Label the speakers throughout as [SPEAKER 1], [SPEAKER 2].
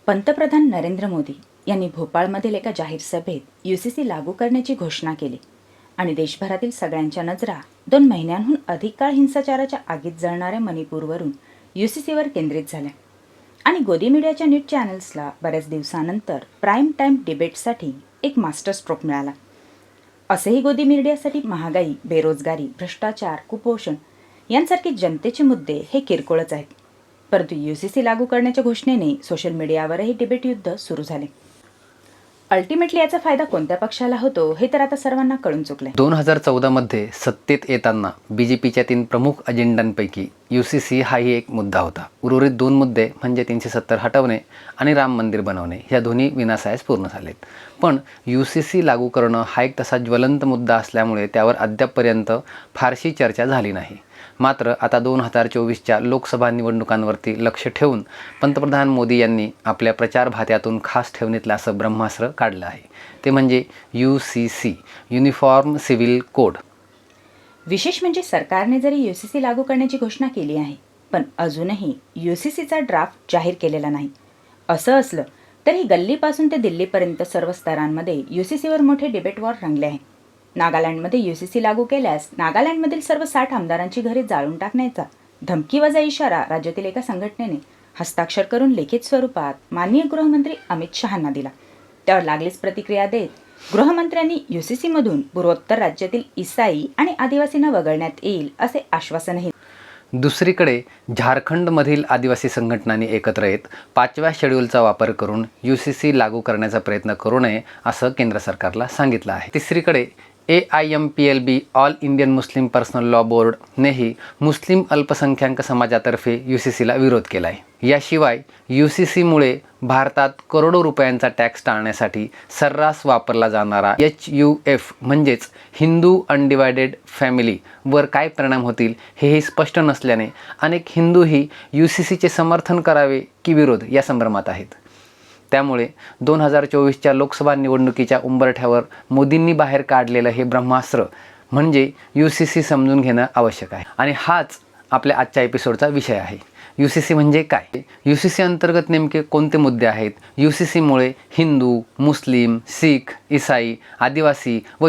[SPEAKER 1] पंतप्रधान नरेंद्र मोदी यांनी भोपाळमधील एका जाहीर सभेत UCC लागू करण्याची घोषणा केली आणि देशभरातील सगळ्यांच्या नजरा 2 महिन्यांहून अधिक काळ हिंसाचाराच्या आगीत जळणाऱ्या मणिपूरवरून UCCवर केंद्रित झाल्या आणि गोदी मीडियाच्या न्यूज चॅनल्सला बऱ्याच दिवसानंतर प्राईम टाईम डिबेटसाठी एक मास्टर स्ट्रोक मिळाला. असेही गोदी मीडियासाठी महागाई, बेरोजगारी, भ्रष्टाचार, कुपोषण यांसारखे जनतेचे मुद्दे हे किरकोळच आहेत. परंतु UCC लागू करण्याच्या घोषणेने सोशल मीडियावरही डिबेट युद्ध सुरू झाले. अल्टिमेटली याचा फायदा कोणत्या पक्षाला होतो हे तर आता सर्वांना कळून चुकले.
[SPEAKER 2] 2014 मध्ये सत्तेत येताना BJPच्या 3 प्रमुख अजेंड्यांपैकी UCC हाही एक मुद्दा होता. उर्वरित 2 मुद्दे म्हणजे 370 हटवणे आणि राम मंदिर बनवणे या दोन्ही विनासायास पूर्ण झालेत. पण UCC लागू करणं हा एक तसा ज्वलंत मुद्दा असल्यामुळे त्यावर अद्यापपर्यंत फारशी चर्चा झाली नाही. मात्र आता 2024च्या लोकसभा निवडणुकांवरती लक्ष ठेवून पंतप्रधान मोदी यांनी आपल्या प्रचार भात्यातून खास ठेवणीतलं असं ब्रह्मास्त्र काढलं आहे. ते म्हणजे UCC, युनिफॉर्म सिव्हिल कोड.
[SPEAKER 1] विशेष म्हणजे सरकारने जरी UCC लागू करण्याची घोषणा केली आहे, पण अजूनही UCCचा ड्राफ्ट जाहीर केलेला नाही. असं असलं तरी गल्लीपासून ते दिल्लीपर्यंत सर्व स्तरांमध्ये UCCवर मोठे डिबेट वॉर रंगले आहे. नागालँडमध्ये UCC लागू केल्यास नागालँडमधील सर्व 60 आमदारांची घरे जाळून टाकण्याचा धमकीवजा इशारा राज्यातील एका संघटनेने हस्ताक्षर करून लिखित स्वरूपात माननीय गृहमंत्री अमित शहांना दिला. त्यावर लागलीच प्रतिक्रिया देत गृहमंत्र्यांनी UCCमधून पूर्वोत्तर राज्यातील ईसाई आणि आदिवासींना वगळण्यात येईल असे आश्वासनही.
[SPEAKER 2] दुसरीकडे झारखंडमधील आदिवासी संघटनांनी एकत्र येत 5व्या शेड्यूलचा वापर करून UCC लागू करण्याचा प्रयत्न करू नये असं केंद्र सरकारला सांगितलं आहे. तिसरीकडे AIMPLB all Indian Muslim personal law बोर्डनेही मुस्लिम अल्पसंख्याक समाजातर्फे UCCला विरोध केला आहे. याशिवाय UCCमुळे भारतात करोडो रुपयांचा टॅक्स टाळण्यासाठी सर्रास वापरला जाणारा HUF म्हणजेच हिंदू अनडिवायडेड फॅमिली वर काय परिणाम होतील हेही स्पष्ट नसल्याने अनेक हिंदूही UCCचे समर्थन करावे की विरोध या संभ्रमात आहेत. त्यामुळे 2024च्या लोकसभा निवडणुकीच्या उंबरठ्यावर मोदींनी बाहेर काढलेलं हे ब्रह्मास्त्र म्हणजे UCC समजून घेणं आवश्यक आहे. आणि हाच आपल्या आजच्या एपिसोडचा विषय आहे. UCC म्हणजे काय? UCC अंतर्गत नेमके कोणते मुद्दे आहेत? UCCमुळे हिंदू, मुस्लिम, शीख, ईसाई, आदिवासी व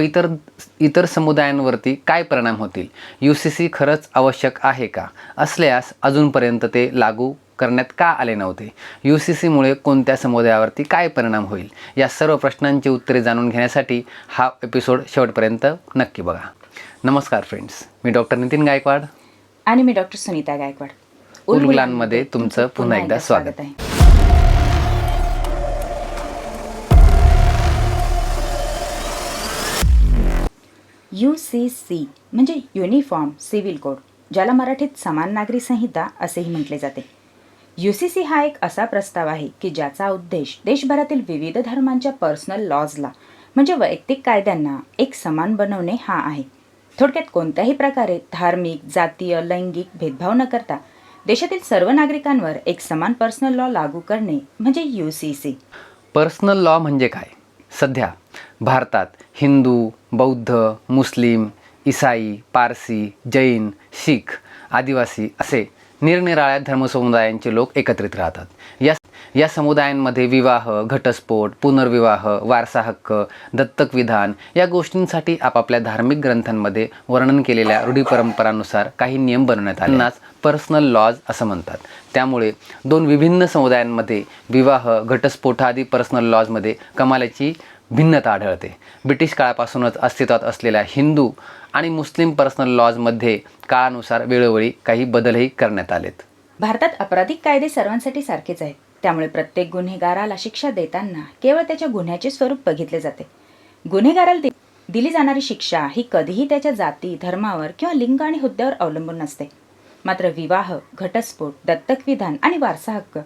[SPEAKER 2] इतर समुदायांवरती काय परिणाम होतील? UCC खरंच आवश्यक आहे का? असल्यास अजूनपर्यंत ते लागू करण्यात का आले नव्हते? UCCमुळे कोणत्या समुदायावरती काय परिणाम होईल? या सर्व प्रश्नांची उत्तरे जाणून घेण्यासाठी हा एपिसोड शेवटपर्यंत नक्की बघा. नमस्कार फ्रेंड्स, मी डॉक्टर नितीन गायकवाड
[SPEAKER 1] आणि मी डॉक्टर सुनीता गायकवाड.
[SPEAKER 2] उलगुलांमध्ये तुमचं पुन्हा एकदा स्वागत आहे.
[SPEAKER 1] UCC म्हणजे युनिफॉर्म सिव्हिल कोड, ज्याला मराठीत समान नागरी संहिता असेही म्हटले जाते. UCC हा एक असा प्रस्ताव आहे की ज्याचा उद्देश देशभरातील विविध धर्मांच्या पर्सनल लॉजला म्हणजे वैयक्तिक कायद्यांना एक समान बनवणे हा आहे. थोडक्यात कोणत्याही प्रकारे धार्मिक, जातीय, लैंगिक भेदभाव न करता देशातील सर्व नागरिकांवर एक समान पर्सनल लॉ लागू करणे म्हणजे UCC.
[SPEAKER 2] पर्सनल लॉ म्हणजे काय? सध्या भारतात हिंदू, बौद्ध, मुस्लिम, ईसाई, पारसी, जैन, शीख, आदिवासी असे निरनिराळ्या धर्मसमुदायांचे लोक एकत्रित राहतात. या समुदायांमध्ये विवाह, घटस्फोट, पुनर्विवाह, वारसा हक्क, दत्तक विधान या गोष्टींसाठी आपापल्या धार्मिक ग्रंथांमध्ये वर्णन केलेल्या रूढी परंपरांनुसार काही नियम बनवण्यात आले. त्यांनाच पर्सनल लॉज असं म्हणतात. त्यामुळे 2 विभिन्न समुदायांमध्ये विवाह, घटस्फोटादी पर्सनल लॉजमध्ये कमालीची भिन्नता आढळते. ब्रिटिश काळापासूनच अस्तित्वात असलेल्या हिंदू आणि मुस्लिम पर्सनल लॉजमध्ये काळानुसार वेळोवेळी काही बदलही करण्यात आलेत.
[SPEAKER 1] भारतात आपराधिक कायदे सर्वांसाठी सारखेच आहेत. त्यामुळे प्रत्येक गुन्हेगाराला शिक्षा देताना केवळ त्याच्या गुन्ह्याचे स्वरूप बघितले जाते. गुन्हेगाराला दिली जाणारी शिक्षा ही कधीही त्याच्या जाती, धर्मावर किंवा लिंग आणि हुद्द्यावर अवलंबून नसते. मात्र विवाह, घटस्फोट, दत्तक विधान आणि वारसा हक्क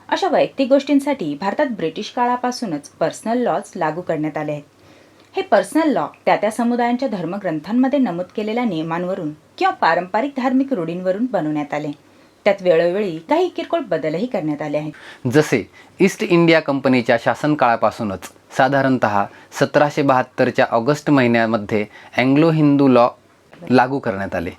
[SPEAKER 1] अशा वैयक्तिक गोष्टींसाठी भारतात ब्रिटिश काळापासूनच पर्सनल लॉज लागू करण्यात आले आहेत. हे पर्सनल लॉ त्या समुदायांच्या धर्मग्रंथांमध्ये नमूद केलेल्या नियमांवरून किंवा पारंपरिक धार्मिक रूढींवरून बनवण्यात आले. त्यात वेळोवेळी काही किरकोळ बदलही करण्यात आले आहेत.
[SPEAKER 2] जसे ईस्ट इंडिया कंपनीच्या शासन काळापासूनच साधारणतः 1772च्या ऑगस्ट महिन्यामध्ये अँग्लो हिंदू लॉ लागू करण्यात आले.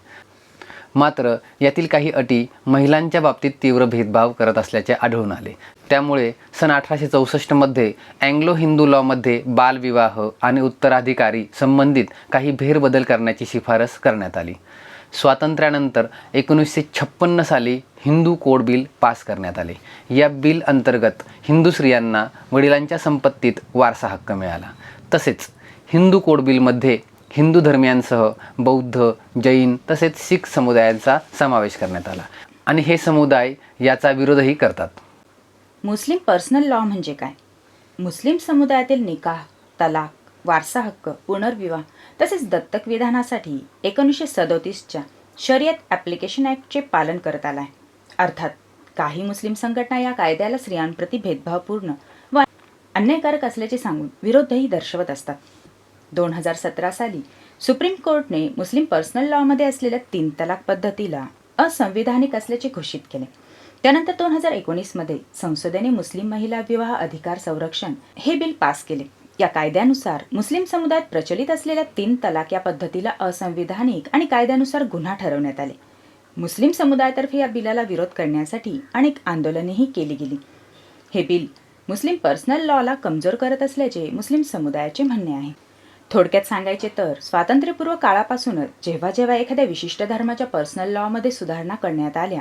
[SPEAKER 2] मात्र यातील काही अटी महिलांच्या बाबतीत तीव्र भेदभाव करत असल्याचे आढळून आले. त्यामुळे सन 1864मध्ये अँग्लो हिंदू लॉमध्ये बालविवाह आणि उत्तराधिकारी संबंधित काही फेरबदल करण्याची शिफारस करण्यात आली. स्वातंत्र्यानंतर 1956 साली हिंदू कोड बिल पास करण्यात आले. या बिल अंतर्गत हिंदू स्त्रियांना वडिलांच्या संपत्तीत वारसा हक्क मिळाला. तसेच हिंदू कोड बिलमध्ये हिंदू धर्मियांसह बौद्ध, जैन तसेच शीख समुदायांचा समावेश करण्यात आला आणि हे समुदाय याचा विरोधही करतात.
[SPEAKER 1] मुस्लिम पर्सनल लॉ म्हणजे काय? मुस्लिम समुदायातील निकाह, तलाक, वारसा हक्क, पुनर्विवाह तसेच दत्तक विधानासाठी 1937च्या शरियत ॲप्लिकेशन ॲक्टचे पालन करत आला आहे. अर्थात काही मुस्लिम संघटना या कायद्याला स्त्रियांप्रती भेदभावपूर्ण व अन्यायकारक असल्याचे सांगून विरोधही दर्शवत असतात. 2017 साली सुप्रीम कोर्टने मुस्लिम पर्सनल लॉमध्ये असलेल्या 3 तलाक पद्धतीला असंविधानिक असल्याचे घोषित केले. त्यानंतर 2019मध्ये संसदेने मुस्लिम महिला विवाह अधिकार संरक्षण हे बिल पास केले. या कायद्यानुसार मुस्लिम समुदायात प्रचलित असलेल्या 3 तलाक या पद्धतीला असंविधानिक आणि कायद्यानुसार गुन्हा ठरवण्यात आले. मुस्लिम समुदायातर्फे या बिलाला विरोध करण्यासाठी अनेक आंदोलनेही केली गेली. हे बिल मुस्लिम पर्सनल लॉला कमजोर करत असल्याचे मुस्लिम समुदायाचे म्हणणे आहे. थोडक्यात सांगायचे तर स्वातंत्र्यपूर्व काळापासूनच जेव्हा जेव्हा एखाद्या विशिष्ट धर्माच्या पर्सनल लॉमध्ये सुधारणा करण्यात आल्या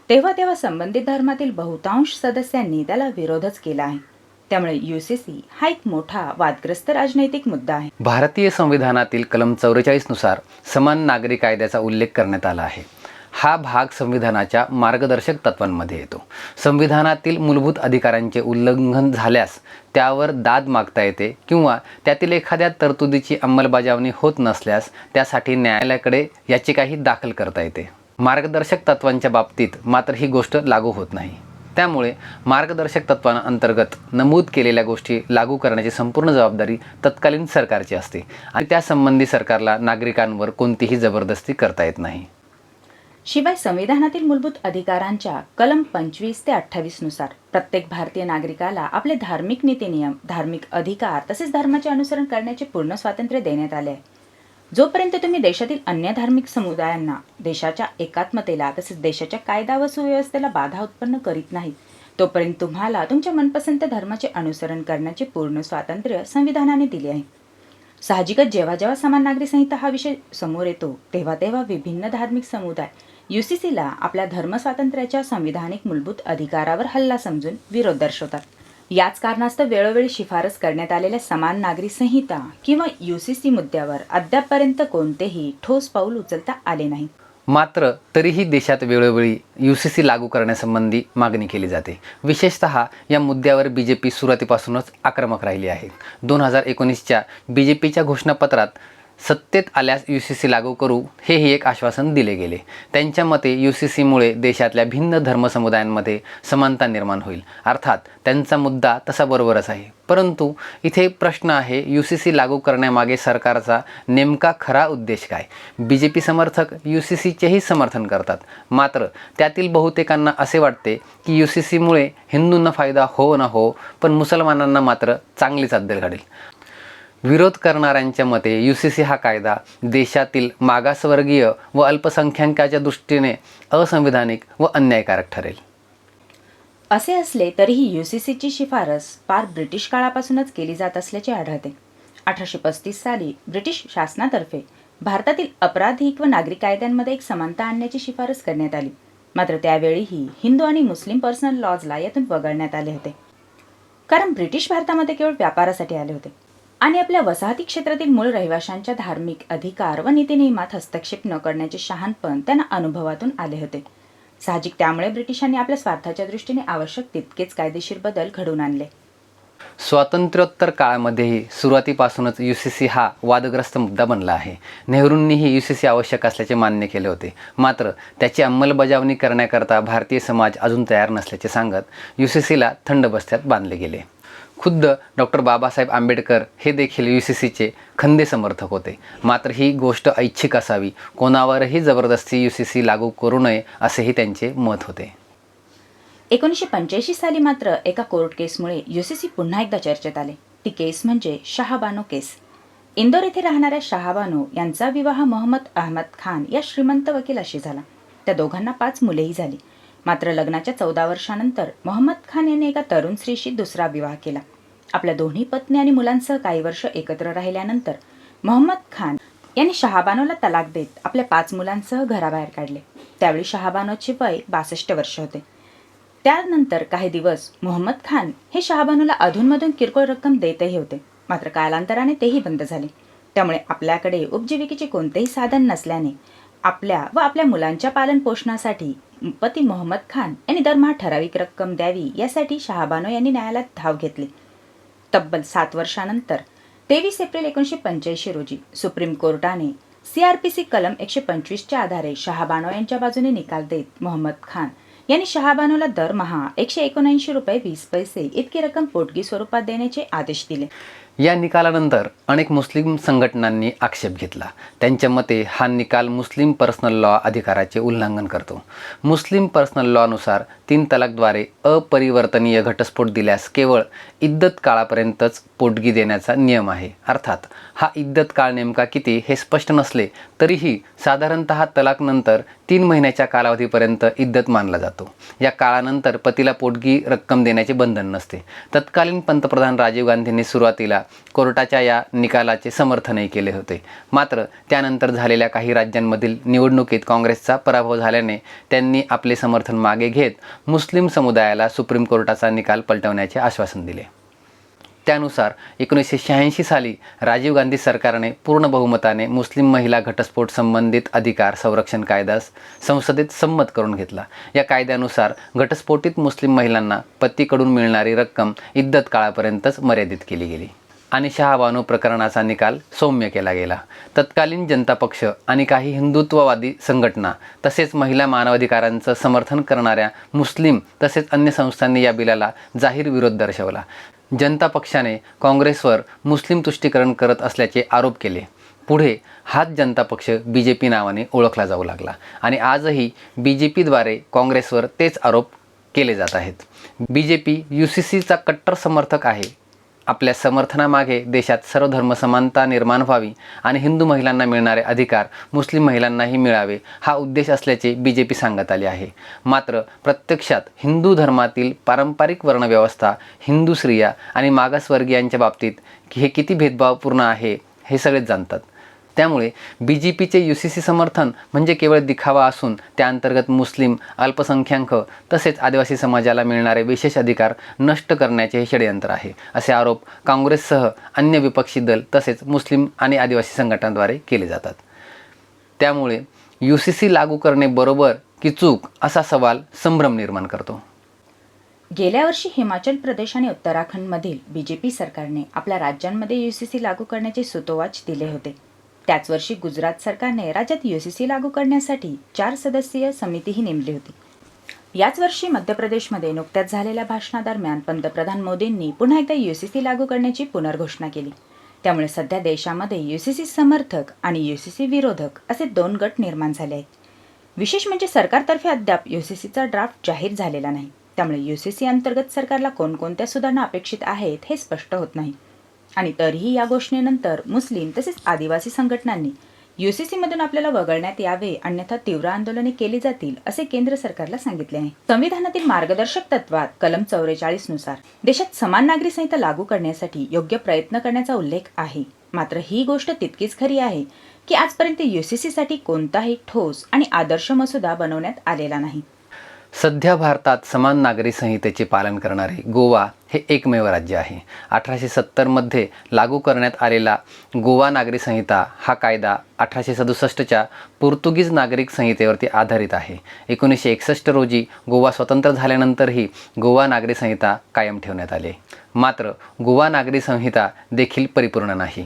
[SPEAKER 1] तेव्हा संबंधित धर्मातील बहुतांश सदस्यांनी त्याला विरोधच केला आहे. त्यामुळे UCC हा एक मोठा वादग्रस्त राजनैतिक मुद्दा आहे.
[SPEAKER 2] भारतीय संविधानातील कलम 44 नुसार समान नागरी कायद्याचा उल्लेख करण्यात आला आहे. हा भाग संविधानाच्या मार्गदर्शक तत्वांमध्ये येतो. संविधानातील मूलभूत अधिकारांचे उल्लंघन झाल्यास त्यावर दाद मागता येते किंवा त्यातील एखाद्या तरतुदीची अंमलबजावणी होत नसल्यास त्यासाठी न्यायालयाकडे याचिकाही दाखल करता येते. मार्गदर्शक तत्वांच्या बाबतीत मात्र ही गोष्ट लागू होत नाही. त्यामुळे मार्गदर्शक तत्वांअंतर्गत नमूद केलेल्या गोष्टी लागू करण्याची संपूर्ण जबाबदारी तत्कालीन सरकारची असते आणि त्यासंबंधी सरकारला नागरिकांवर कोणतीही जबरदस्ती करता येत नाही.
[SPEAKER 1] शिवाय संविधानातील मूलभूत अधिकारांच्या कलम 25 ते 28 नुसार प्रत्येक भारतीय नागरिकाला आपले धार्मिक नीतिनियम, धार्मिक अधिकार तसेच धर्माचे अनुसरण करण्याचे पूर्ण स्वातंत्र्य देण्यात आले आहे. जोपर्यंत तुम्ही देशातील अन्य धार्मिक समुदायांना, देशाच्या एकात्मतेला तसेच देशाच्या कायदा व सुव्यवस्थेला बाधा उत्पन्न करीत नाहीत तोपर्यंत तुम्हाला तुमच्या मनपसंत धर्माचे अनुसरण करण्याचे पूर्ण स्वातंत्र्य संविधानाने दिले आहे. साहजिकच जेव्हा जेव्हा समान नागरी संहिता हा विषय समोर येतो तेव्हा विभिन्न धार्मिक समुदाय UCCला आपल्या धर्मस्वातंत्र्याच्या संविधानिक मूलभूत अधिकारावर हल्ला समजून विरोध दर्शवतात. याच कारणास्तव वेळोवेळी शिफारस करण्यात आलेल्या समान नागरी संहिता किंवा UCC मुद्द्यावर अद्यापपर्यंत कोणतेही ठोस पाऊल उचलता आले नाही.
[SPEAKER 2] मात्र तरीही देशात वेळोवेळी UCC लागू करण्यासंबंधी मागणी केली जाते. विशेषतः या मुद्द्यावर BJP सुरुवातीपासूनच आक्रमक राहिली आहे. 2019च्या BJPच्या घोषणापत्रात सत्तेत आल्यास UCC लागू करू हेही एक आश्वासन दिले गेले. त्यांच्या मते UCCमुळे देशातल्या भिन्न धर्मसमुदायांमध्ये समानता निर्माण होईल. अर्थात त्यांचा मुद्दा तसा बरोबरच आहे. परंतु इथे प्रश्न आहे, UCC लागू करण्यामागे सरकारचा नेमका खरा उद्देश काय? BJP समर्थक UCCचेही समर्थन करतात. मात्र त्यातील बहुतेकांना असे वाटते की UCCमुळे हिंदूंना फायदा हो न हो पण मुसलमानांना मात्र चांगलीच अद्दल घडेल. विरोध करणाऱ्यांच्या मते UCC हा कायदा देशातील मागासवर्गीय व अल्पसंख्याकाच्या दृष्टीने असंविधानिक व अन्यायकारक ठरेल.
[SPEAKER 1] असे असले तरीही UCCची शिफारस पार ब्रिटिश काळापासूनच केली जात असल्याचे आढळते. 1835 साली ब्रिटिश शासनातर्फे भारतातील आपराधिक व नागरी कायद्यांमध्ये एक समानता आणण्याची शिफारस करण्यात आली. मात्र त्यावेळीही हिंदू आणि मुस्लिम पर्सनल लॉजला यातून वगळण्यात आले होते. कारण ब्रिटिश भारतामध्ये केवळ व्यापारासाठी आले होते आणि आपल्या वसाहती क्षेत्रातील मूळ रहिवाशांच्या धार्मिक अधिकार व नीतिनियमात हस्तक्षेप न करण्याचे शहाणपण त्यांना अनुभवातून आले होते. साहजिक त्यामुळे ब्रिटिशांनी आपल्या स्वार्थाच्या दृष्टीने आवश्यक तितकेच कायदेशीर बदल घडवून आणले.
[SPEAKER 2] स्वातंत्र्योत्तर काळामध्येही सुरुवातीपासूनच UCC हा वादग्रस्त मुद्दा बनला आहे. नेहरूंनीही UCC आवश्यक असल्याचे मान्य केले होते. मात्र त्याची अंमलबजावणी करण्याकरता भारतीय समाज अजून तयार नसल्याचे सांगत UCCला थंड बस्त्यात बांधले गेले. खुद्द डॉक्टर बाबासाहेब आंबेडकर हे देखील UCCचे खंदे समर्थक होते. मात्र ही गोष्ट ऐच्छिक असावी, कोणावरही जबरदस्ती UCC लागू करू नये असेही त्यांचे मत होते.
[SPEAKER 1] 1985 साली मात्र एका कोर्ट केसमुळे UCC पुन्हा एकदा चर्चेत आले. ती केस म्हणजे शाहबानो केस. इंदोर येथे राहणाऱ्या शाहबानो यांचा विवाह मोहम्मद अहमद खान या श्रीमंत वकिलाशी झाला. त्या दोघांना 5 मुलेही झाली. मात्र लग्नाच्या 14 वर्षानंतर मोहम्मद खान यांनी एका तरुण स्त्रीशी दुसरा विवाह केला. आपल्या दोन्ही पत्नी आणि मुलांसह काही वर्ष एकत्र राहिल्यानंतर मोहम्मद खान यांनी शहाबानोला तलाक देत आपल्या 5 मुलांसह घराबाहेर काढले. त्यावेळी शहाबानोचे वय 62 वर्ष होते. त्यानंतर काही दिवस मोहम्मद खान हे शहाबानोला अधूनमधून किरकोळ रक्कम देतही होते. मात्र कालांतराने तेही बंद झाले. त्यामुळे आपल्याकडे उपजीविकेचे कोणतेही साधन नसल्याने आपल्या व आपल्या मुलांच्या पालनपोषणासाठी पती मोहम्मद खान यांनी दरमहा ठराविक रक्कम द्यावी यासाठी शहाबानो यांनी न्यायालयात धाव घेतली. तब्बल 7 वर्षानंतर 23 एप्रिल 1985 रोजी सुप्रीम कोर्टाने CRPC कलम 125च्या आधारे शहाबानो यांच्या बाजूने निकाल देत मोहम्मद खान यांनी शहाबानोला दरमहा 179 रुपये 20 पैसे इतकी रक्कम पोटगी स्वरूपात देण्याचे आदेश दिले.
[SPEAKER 2] या निकालानंतर अनेक मुस्लिम संघटनांनी आक्षेप घेतला. त्यांच्या मते हा निकाल मुस्लिम पर्सनल लॉ अधिकाराचे उल्लंघन करतो. मुस्लिम पर्सनल लॉनुसार 3 तलाकद्वारे अपरिवर्तनीय घटस्फोट दिल्यास केवळ इद्दत काळापर्यंतच पोटगी देण्याचा नियम आहे. अर्थात हा इद्दत काळ नेमका किती हे स्पष्ट नसले तरीही साधारणतः तलाकनंतर 3 महिन्याच्या कालावधीपर्यंत इद्दत मानला जातो. या काळानंतर पतीला पोटगी रक्कम देण्याचे बंधन नसते. तत्कालीन पंतप्रधान राजीव गांधींनी सुरुवातीला कोर्टाच्या या निकालाचे समर्थनही केले होते. मात्र त्यानंतर झालेल्या काही राज्यांमधील निवडणुकीत काँग्रेसचा पराभव झाल्याने त्यांनी आपले समर्थन मागे घेत मुस्लिम समुदायाला सुप्रीम कोर्टाचा निकाल पलटवण्याचे आश्वासन दिले. त्यानुसार 1986 साली राजीव गांधी सरकारने पूर्ण बहुमताने मुस्लिम महिला घटस्फोट संबंधित अधिकार संरक्षण कायदा संसदेत संमत करून घेतला. या कायद्यानुसार घटस्फोटित मुस्लिम महिलांना पतीकडून मिळणारी रक्कम इद्दत काळापर्यंतच मर्यादित केली गेली आणि शहाबानो प्रकरणाचा निकाल सौम्य केला गेला. तत्कालीन जनता पक्ष आणि काही हिंदुत्ववादी संघटना तसेच महिला मानवाधिकारांचं समर्थन करणाऱ्या मुस्लिम तसेच अन्य संस्थांनी या बिलाला जाहीर विरोध दर्शवला. जनता पक्षाने काँग्रेसवर मुस्लिम तुष्टीकरण करत असल्याचे आरोप केले. पुढे हाच जनता पक्ष BJP नावाने ओळखला जाऊ लागला आणि आजही BJPद्वारे काँग्रेसवर तेच आरोप केले जात आहेत. BJP UCCचा कट्टर समर्थक आहे. आपल्या समर्थनामागे देशात सर्वधर्म समानता निर्माण व्हावी आणि हिंदू महिलांना मिळणारे अधिकार मुस्लिम महिलांनाही मिळावे हा उद्देश असल्याचे BJP सांगत आले आहे. मात्र प्रत्यक्षात हिंदू धर्मातील पारंपरिक वर्णव्यवस्था, हिंदू स्त्रिया आणि मागासवर्गीयांच्या बाबतीत हे किती भेदभावपूर्ण आहे हे सगळेच जाणतात. त्यामुळे BJPचे UCC समर्थन म्हणजे केवळ दिखावा असून त्याअंतर्गत मुस्लिम, अल्पसंख्याक तसेच आदिवासी समाजाला मिळणारे विशेष अधिकार नष्ट करण्याचे हे षडयंत्र आहे, असे आरोप काँग्रेससह अन्य विपक्षी दल तसेच मुस्लिम आणि आदिवासी संघटनांद्वारे केले जातात. त्यामुळे UCC लागू करणे बरोबर की चूक असा सवाल संभ्रम निर्माण करतो.
[SPEAKER 1] गेल्या वर्षी हिमाचल प्रदेश आणि उत्तराखंडमधील BJP सरकारने आपल्या राज्यांमध्ये UCC लागू करण्याचे सुतोवाच दिले होते. त्याच वर्षी गुजरात सरकारने राज्यात UCC लागू करण्यासाठी 4 सदस्यीय समितीही नेमली होती. याच वर्षी मध्य प्रदेशमध्ये नुकत्याच झालेल्या भाषणादरम्यान पंतप्रधान मोदींनी पुन्हा एकदा UCC लागू करण्याची पुनर्घोषणा केली. त्यामुळे सध्या देशामध्ये UCC समर्थक आणि UCC विरोधक असे 2 गट निर्माण झाले आहेत. विशेष म्हणजे सरकारतर्फे अद्याप UCCचा ड्राफ्ट जाहीर झालेला नाही. त्यामुळे UCC अंतर्गत सरकारला कोणकोणत्या सुधारणा अपेक्षित आहेत हे स्पष्ट होत नाही. आणि तरीही या घोषणेनंतर मुस्लिम तसेच आदिवासी संघटनांनी UCCमधून आपल्याला वगळण्यात यावे अन्यथा तीव्र आंदोलने केली जातील असे केंद्र सरकारला सांगितले आहे. संविधानातील मार्गदर्शक तत्वात कलम 44 नुसार देशात समान नागरी संहिता लागू करण्यासाठी योग्य प्रयत्न करण्याचा उल्लेख आहे. मात्र ही गोष्ट तितकीच खरी आहे की आजपर्यंत UCCसाठी कोणताही ठोस आणि आदर्श मसुदा बनवण्यात आलेला नाही.
[SPEAKER 2] सध्या भारतात समान नागरी संहितेचे पालन करणारे गोवा हे एकमेव राज्य आहे. 1870मध्ये लागू करण्यात आलेला गोवा नागरी संहिता हा कायदा 1867च्या पोर्तुगीज नागरिक संहितेवरती आधारित आहे. 1961 रोजी गोवा स्वतंत्र झाल्यानंतरही गोवा नागरी संहिता कायम ठेवण्यात आली. मात्र गोवा नागरी संहिता देखील परिपूर्ण नाही.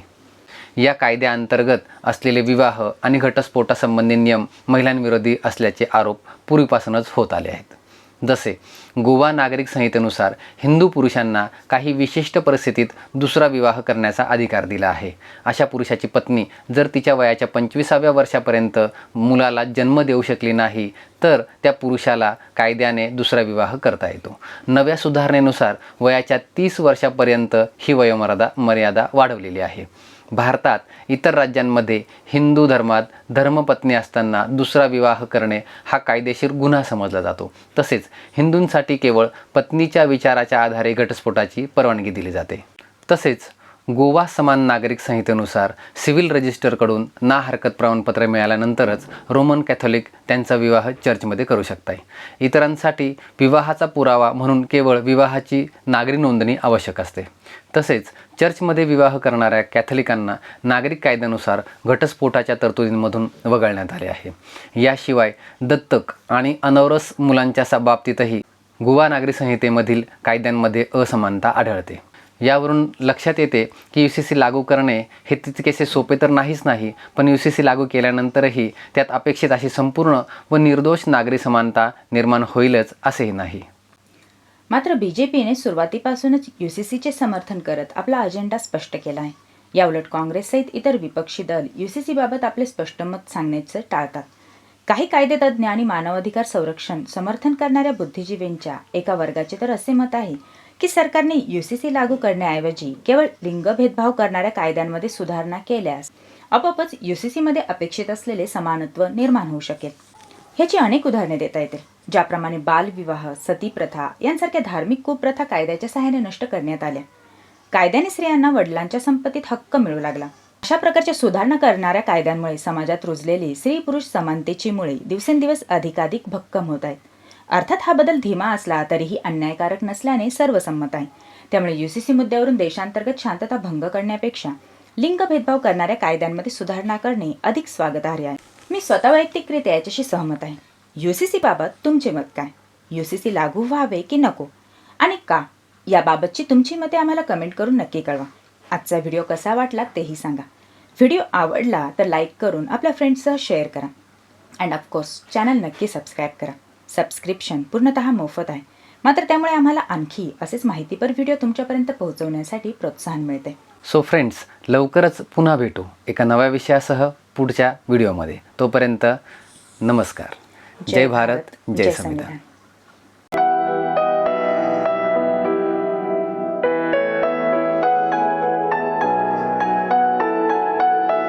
[SPEAKER 2] या कायद्याअंतर्गत असलेले विवाह आणि घटस्फोटासंबंधी नियम महिलांविरोधी असल्याचे आरोप पूर्वीपासूनच होत आले आहेत. जसे गोवा नागरिक संहितेनुसार हिंदू पुरुषांना काही विशिष्ट परिस्थितीत दुसरा विवाह करण्याचा अधिकार दिला आहे. अशा पुरुषाची पत्नी जर तिच्या वयाच्या 25व्या वर्षापर्यंत मुलाला जन्म देऊ शकली नाही तर त्या पुरुषाला कायद्याने दुसरा विवाह करता येतो. नव्या सुधारणेनुसार वयाच्या 30 वर्षापर्यंत ही वयोमर्यादा वाढवलेली आहे. भारतात इतर राज्यांमध्ये हिंदू धर्मात धर्मपत्नी असताना दुसरा विवाह करणे हा कायदेशीर गुन्हा समजला जातो. तसेच हिंदूंसाठी केवळ पत्नीच्या विचाराच्या आधारे घटस्फोटाची परवानगी दिली जाते. तसेच गोवा समान नागरिक संहितेनुसार सिव्हिल रजिस्टरकडून ना हरकत प्रमाणपत्र मिळाल्यानंतरच रोमन कॅथोलिक त्यांचा विवाह चर्चमध्ये करू शकतात. इतरांसाठी विवाहाचा पुरावा म्हणून केवळ विवाहाची नागरी नोंदणी आवश्यक असते. तसेच चर्चमध्ये विवाह करणाऱ्या कॅथलिकांना नागरिक कायद्यानुसार घटस्फोटाच्या तरतुदींमधून वगळण्यात आले आहे. याशिवाय दत्तक आणि अनौरस मुलांच्या बाबतीतही गोवा नागरी संहितेमधील कायद्यांमध्ये असमानता आढळते. यावरून लक्षात येते की UCC लागू करणे हे तितकेसे सोपे तर नाही, पण UCC लागू केल्यानंतरही त्यात अपेक्षित अशी संपूर्ण व निर्दोष नागरी समानता निर्माण होईलच असेही नाही.
[SPEAKER 1] मात्र BJPने सुरुवातीपासूनच UCCचे समर्थन करत आपला अजेंडा स्पष्ट केला आहे. याउलट काँग्रेससहित इतर विपक्षी दल UCC बाबत आपले स्पष्ट मत सांगण्याचे टाळतात. काही कायदेतज्ञ आणि मानवाधिकार संरक्षण समर्थन करणाऱ्या बुद्धिजीवींच्या एका वर्गाचे तर असे मत आहे की सरकारने UCC लागू करण्याऐवजी केवळ लिंग भेदभाव करणाऱ्या कायद्यांमध्ये सुधारणा केल्यास आपोआपच UCCमध्ये अपेक्षित असलेले समानत्व निर्माण होऊ शकेल. ह्याची अनेक उदाहरणे देता येतील, ज्याप्रमाणे बालविवाह, सती प्रथा यांसारख्या धार्मिक कुप्रथा कायद्याच्या सहाय्याने नष्ट करण्यात आल्या. कायद्याने स्त्रियांना वडिलांच्या संपत्तीत हक्क मिळू लागला. अशा प्रकारच्या सुधारणा करणाऱ्या कायद्यांमुळे समाजात रुजलेली स्त्री पुरुष समानतेची मुळे दिवसेंदिवस अधिकाधिक भक्कम होत आहेत. अर्थात हा बदल धीमा असला तरीही अन्यायकारक नसल्याने सर्वसंमत आहे. त्यामुळे UCC मुद्द्यावरून देशांतर्गत शांतता भंग करण्यापेक्षा लिंग भेदभाव करणाऱ्या कायद्यांमध्ये सुधारणा करणे अधिक स्वागतार्ह आहे. मी स्वतः वैयक्तिकरित्या याच्याशी सहमत आहे. UCC बाबत तुमचे मत काय? UCC लागू व्हावे की नको आणि का? याबाबतची तुमची मते आम्हाला कमेंट करून नक्की कळवा. आजचा व्हिडिओ कसा वाटला तेही सांगा. व्हिडिओ आवडला तर लाईक करून आपल्या फ्रेंड्ससह शेअर करा. अँड ऑफकोर्स चॅनल नक्की सबस्क्राईब करा. सबस्क्रिप्शन पूर्णतः मोफत आहे, मात्र त्यामुळे आम्हाला आणखी असेच माहितीपर व्हिडिओ तुमच्यापर्यंत पोहोचवण्यासाठी प्रोत्साहन मिळते.
[SPEAKER 2] सो फ्रेंड्स, लवकरच पुन्हा भेटू एका नव्या विषयासह पुढच्या व्हिडिओमध्ये. तोपर्यंत नमस्कार. जय भारत, जय संविधान.